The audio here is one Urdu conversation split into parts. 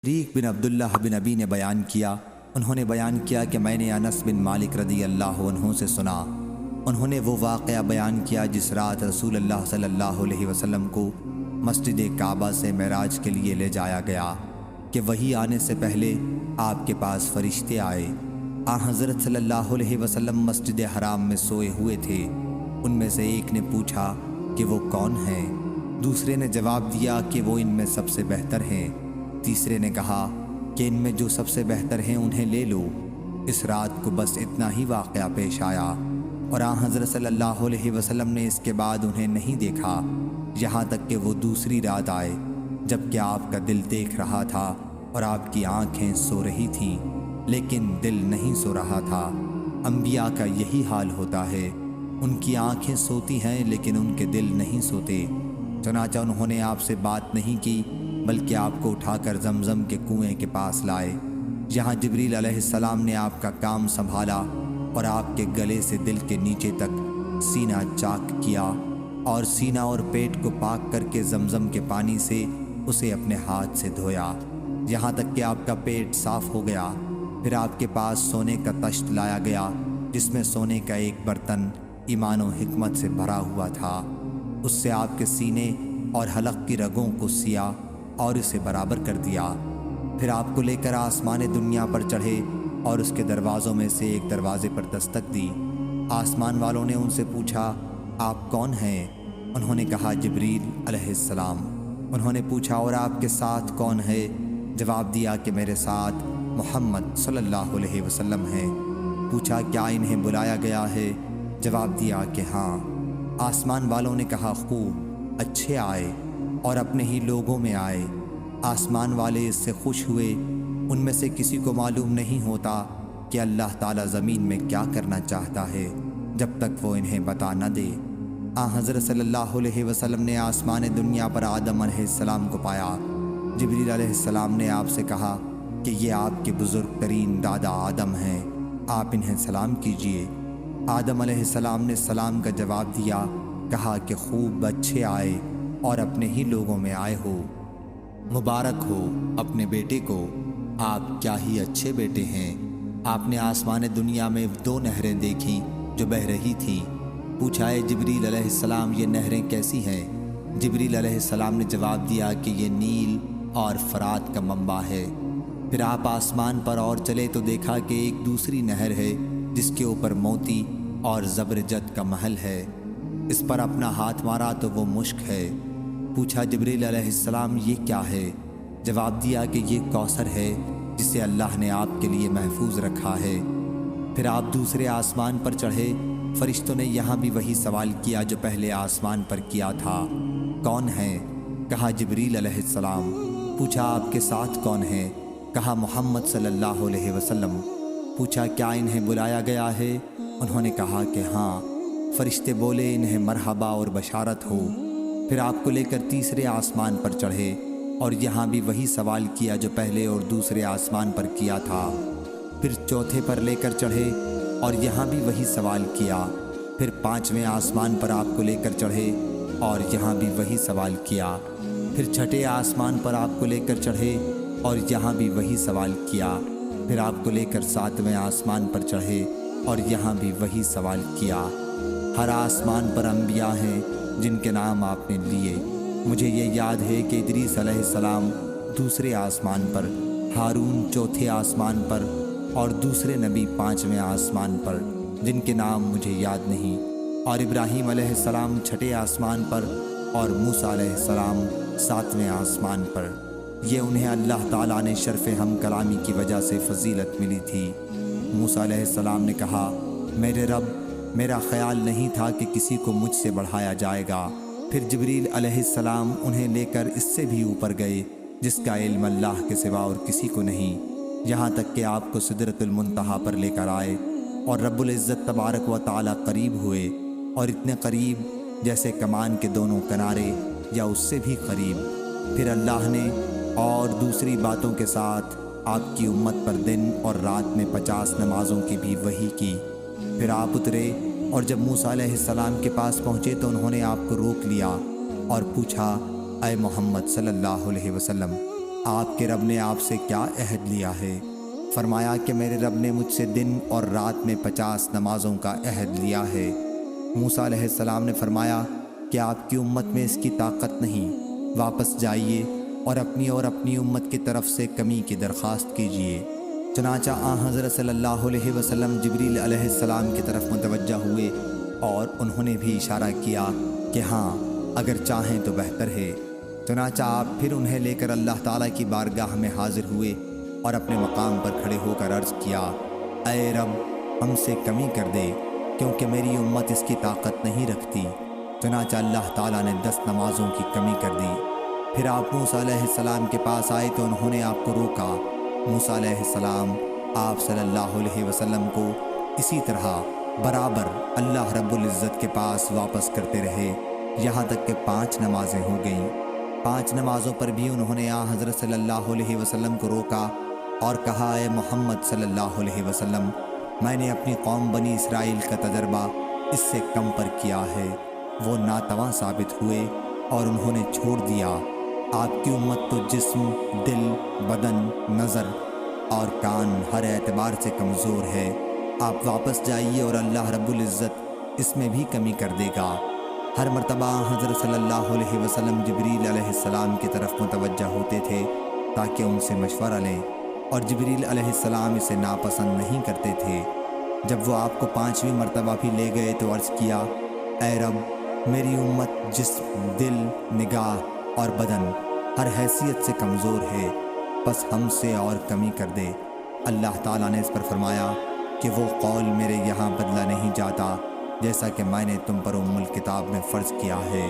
ریق بن عبداللہ بن ابی نے بیان کیا، انہوں نے بیان کیا کہ میں نے انس بن مالک رضی اللہ عنہ سے سنا۔ انہوں نے وہ واقعہ بیان کیا جس رات رسول اللہ صلی اللہ علیہ وسلم کو مسجد کعبہ سے معراج کے لیے لے جایا گیا کہ وہی آنے سے پہلے آپ کے پاس فرشتے آئے۔ حضرت صلی اللہ علیہ وسلم مسجد حرام میں سوئے ہوئے تھے۔ ان میں سے ایک نے پوچھا کہ وہ کون ہیں؟ دوسرے نے جواب دیا کہ وہ ان میں سب سے بہتر ہیں۔ تیسرے نے کہا کہ ان میں جو سب سے بہتر ہیں انہیں لے لو۔ اس رات کو بس اتنا ہی واقعہ پیش آیا اور حضرت صلی اللہ علیہ وسلم نے اس کے بعد انہیں نہیں دیکھا یہاں تک کہ وہ دوسری رات آئے جبکہ آپ کا دل دیکھ رہا تھا اور آپ کی آنکھیں سو رہی تھیں لیکن دل نہیں سو رہا تھا۔ انبیاء کا یہی حال ہوتا ہے، ان کی آنکھیں سوتی ہیں لیکن ان کے دل نہیں سوتے۔ چنانچہ انہوں نے آپ سے بات نہیں کی بلکہ آپ کو اٹھا کر زمزم کے کنویں کے پاس لائے، جہاں جبریل علیہ السلام نے آپ کا کام سنبھالا اور آپ کے گلے سے دل کے نیچے تک سینہ چاک کیا اور سینہ اور پیٹ کو پاک کر کے زمزم کے پانی سے اسے اپنے ہاتھ سے دھویا یہاں تک کہ آپ کا پیٹ صاف ہو گیا۔ پھر آپ کے پاس سونے کا طشت لایا گیا جس میں سونے کا ایک برتن ایمان و حکمت سے بھرا ہوا تھا۔ اس سے آپ کے سینے اور حلق کی رگوں کو سیا اور اسے برابر کر دیا۔ پھر آپ کو لے کر آسمان دنیا پر چڑھے اور اس کے دروازوں میں سے ایک دروازے پر دستک دی۔ آسمان والوں نے ان سے پوچھا آپ کون ہیں؟ انہوں نے کہا جبریل علیہ السلام۔ انہوں نے پوچھا اور آپ کے ساتھ کون ہے؟ جواب دیا کہ میرے ساتھ محمد صلی اللہ علیہ وسلم ہیں۔ پوچھا کیا انہیں بلایا گیا ہے؟ جواب دیا کہ ہاں۔ آسمان والوں نے کہا خوب، اچھے آئے اور اپنے ہی لوگوں میں آئے۔ آسمان والے اس سے خوش ہوئے۔ ان میں سے کسی کو معلوم نہیں ہوتا کہ اللہ تعالیٰ زمین میں کیا کرنا چاہتا ہے جب تک وہ انہیں بتا نہ دے۔ حضرت صلی اللہ علیہ وسلم نے آسمان دنیا پر آدم علیہ السلام کو پایا۔ جبریل علیہ السلام نے آپ سے کہا کہ یہ آپ کے بزرگ ترین دادا آدم ہیں، آپ انہیں سلام کیجئے۔ آدم علیہ السلام نے سلام کا جواب دیا، کہا کہ خوب، اچھے آئے اور اپنے ہی لوگوں میں آئے ہو۔ مبارک ہو اپنے بیٹے کو، آپ کیا ہی اچھے بیٹے ہیں۔ آپ نے آسمان دنیا میں 2 نہریں دیکھیں جو بہہ رہی تھیں۔ پوچھا اے جبریل علیہ السلام یہ نہریں کیسی ہیں؟ جبریل علیہ السلام نے جواب دیا کہ یہ نیل اور فرات کا منبع ہے۔ پھر آپ آسمان پر اور چلے تو دیکھا کہ ایک دوسری نہر ہے جس کے اوپر موتی اور زبرجد کا محل ہے۔ اس پر اپنا ہاتھ مارا تو وہ مشک ہے۔ پوچھا جبریل علیہ السلام یہ کیا ہے؟ جواب دیا کہ یہ کوثر ہے جسے اللہ نے آپ کے لیے محفوظ رکھا ہے۔ پھر آپ دوسرے آسمان پر چڑھے۔ فرشتوں نے یہاں بھی وہی سوال کیا جو پہلے آسمان پر کیا تھا، کون ہیں؟ کہا جبریل علیہ السلام۔ پوچھا آپ کے ساتھ کون ہیں؟ کہا محمد صلی اللہ علیہ وسلم۔ پوچھا کیا انہیں بلایا گیا ہے؟ انہوں نے کہا کہ ہاں۔ فرشتے بولے انہیں مرحبا اور بشارت ہو۔ پھر آپ کو لے کر تیسرے آسمان پر چڑھے اور یہاں بھی وہی سوال کیا جو پہلے اور دوسرے آسمان پر کیا تھا۔ پھر چوتھے پر لے کر چڑھے اور یہاں بھی وہی سوال کیا۔ پھر 5ویں آسمان پر آپ کو لے کر چڑھے اور یہاں بھی وہی سوال کیا۔ پھر 6ٹھے آسمان پر آپ کو لے کر چڑھے اور یہاں بھی وہی سوال کیا۔ پھر آپ کو لے کر 7ویں آسمان پر چڑھے اور یہاں بھی وہی سوال کیا۔ ہر آسمان پر انبیاء ہیں جن کے نام آپ نے لیے۔ مجھے یہ یاد ہے کہ ادریس علیہ السلام دوسرے آسمان پر، ہارون چوتھے آسمان پر اور دوسرے نبی 5ویں آسمان پر جن کے نام مجھے یاد نہیں، اور ابراہیم علیہ السلام 6ٹھے آسمان پر اور موسیٰ علیہ السلام 7ویں آسمان پر۔ یہ انہیں اللہ تعالیٰ نے شرف ہم کلامی کی وجہ سے فضیلت ملی تھی۔ موسیٰ علیہ السلام نے کہا میرے رب، میرا خیال نہیں تھا کہ کسی کو مجھ سے بڑھایا جائے گا۔ پھر جبریل علیہ السلام انہیں لے کر اس سے بھی اوپر گئے جس کا علم اللہ کے سوا اور کسی کو نہیں، یہاں تک کہ آپ کو سدرۃ المنتہا پر لے کر آئے اور رب العزت تبارک و تعالیٰ قریب ہوئے، اور اتنے قریب جیسے کمان کے دونوں کنارے یا اس سے بھی قریب۔ پھر اللہ نے اور دوسری باتوں کے ساتھ آپ کی امت پر دن اور رات میں 50 نمازوں کی بھی وحی کی۔ پھر آپ اترے اور جب موسیٰ علیہ السلام کے پاس پہنچے تو انہوں نے آپ کو روک لیا اور پوچھا اے محمد صلی اللہ علیہ وسلم آپ کے رب نے آپ سے کیا عہد لیا ہے؟ فرمایا کہ میرے رب نے مجھ سے دن اور رات میں 50 نمازوں کا عہد لیا ہے۔ موسیٰ علیہ السلام نے فرمایا کہ آپ کی امت میں اس کی طاقت نہیں، واپس جائیے اور اپنی امت کی طرف سے کمی کی درخواست کیجیے۔ چنانچہ حضرت صلی اللہ علیہ وسلم جبریل علیہ السلام کی طرف متوجہ ہوئے اور انہوں نے بھی اشارہ کیا کہ ہاں اگر چاہیں تو بہتر ہے۔ چنانچہ آپ پھر انہیں لے کر اللہ تعالیٰ کی بارگاہ میں حاضر ہوئے اور اپنے مقام پر کھڑے ہو کر عرض کیا، اے رب ہم سے کمی کر دے کیونکہ میری امت اس کی طاقت نہیں رکھتی۔ چنانچہ اللہ تعالیٰ نے 10 نمازوں کی کمی کر دی۔ پھر آپ موسیٰ علیہ السلام کے پاس آئے تو انہوں نے آپ کو روکا۔ موسیٰ علیہ السلام آپ صلی اللہ علیہ وسلم کو اسی طرح برابر اللہ رب العزت کے پاس واپس کرتے رہے یہاں تک کہ 5 نمازیں ہو گئیں۔ 5 نمازوں پر بھی انہوں نے حضرت صلی اللہ علیہ وسلم کو روکا اور کہا، اے محمد صلی اللہ علیہ وسلم، میں نے اپنی قوم بنی اسرائیل کا تجربہ اس سے کم پر کیا ہے، وہ ناتواں ثابت ہوئے اور انہوں نے چھوڑ دیا۔ آپ کی امت تو جسم، دل، بدن، نظر اور کان ہر اعتبار سے کمزور ہے۔ آپ واپس جائیے اور اللہ رب العزت اس میں بھی کمی کر دے گا۔ ہر مرتبہ حضرت صلی اللہ علیہ وسلم جبریل علیہ السلام کی طرف متوجہ ہوتے تھے تاکہ ان سے مشورہ لیں، اور جبریل علیہ السلام اسے ناپسند نہیں کرتے تھے۔ جب وہ آپ کو 5ویں مرتبہ بھی لے گئے تو عرض کیا، اے رب میری امت جسم، دل، نگاہ اور بدن ہر حیثیت سے کمزور ہے، بس ہم سے اور کمی کر دے۔ اللہ تعالیٰ نے اس پر فرمایا کہ وہ قول میرے یہاں بدلا نہیں جاتا جیسا کہ میں نے تم پر الکتاب میں فرض کیا ہے،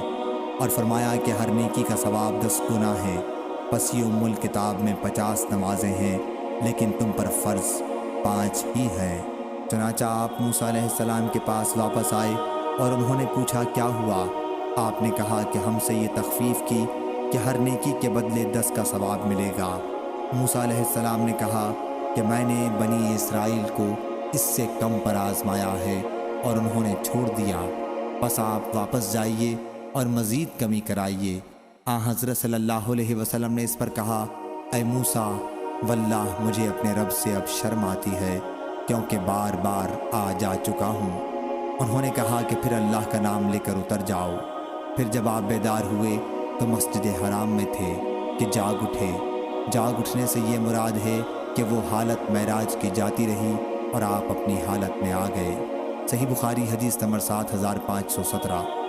اور فرمایا کہ ہر نیکی کا ثواب 10 گنا ہے۔ بس یہ الکتاب میں 50 نمازیں ہیں لیکن تم پر فرض 5 ہی ہے۔ چنانچہ آپ موسیٰ علیہ السلام کے پاس واپس آئے اور انہوں نے پوچھا کیا ہوا؟ آپ نے کہا کہ ہم سے یہ تخفیف کی کہ ہر نیکی کے بدلے 10 کا ثواب ملے گا۔ موسیٰ علیہ السلام نے کہا کہ میں نے بنی اسرائیل کو اس سے کم پر آزمایا ہے اور انہوں نے چھوڑ دیا، بس آپ واپس جائیے اور مزید کمی کرائیے۔ حضرت صلی اللہ علیہ وسلم نے اس پر کہا، اے موسیٰ، واللہ مجھے اپنے رب سے اب شرم آتی ہے کیونکہ بار بار آ جا چکا ہوں۔ انہوں نے کہا کہ پھر اللہ کا نام لے کر اتر جاؤ۔ پھر جب آپ بیدار ہوئے تو مسجد حرام میں تھے کہ جاگ اٹھے۔ جاگ اٹھنے سے یہ مراد ہے کہ وہ حالت معراج کی جاتی رہی اور آپ اپنی حالت میں آ گئے۔ صحیح بخاری حدیث نمبر 7517۔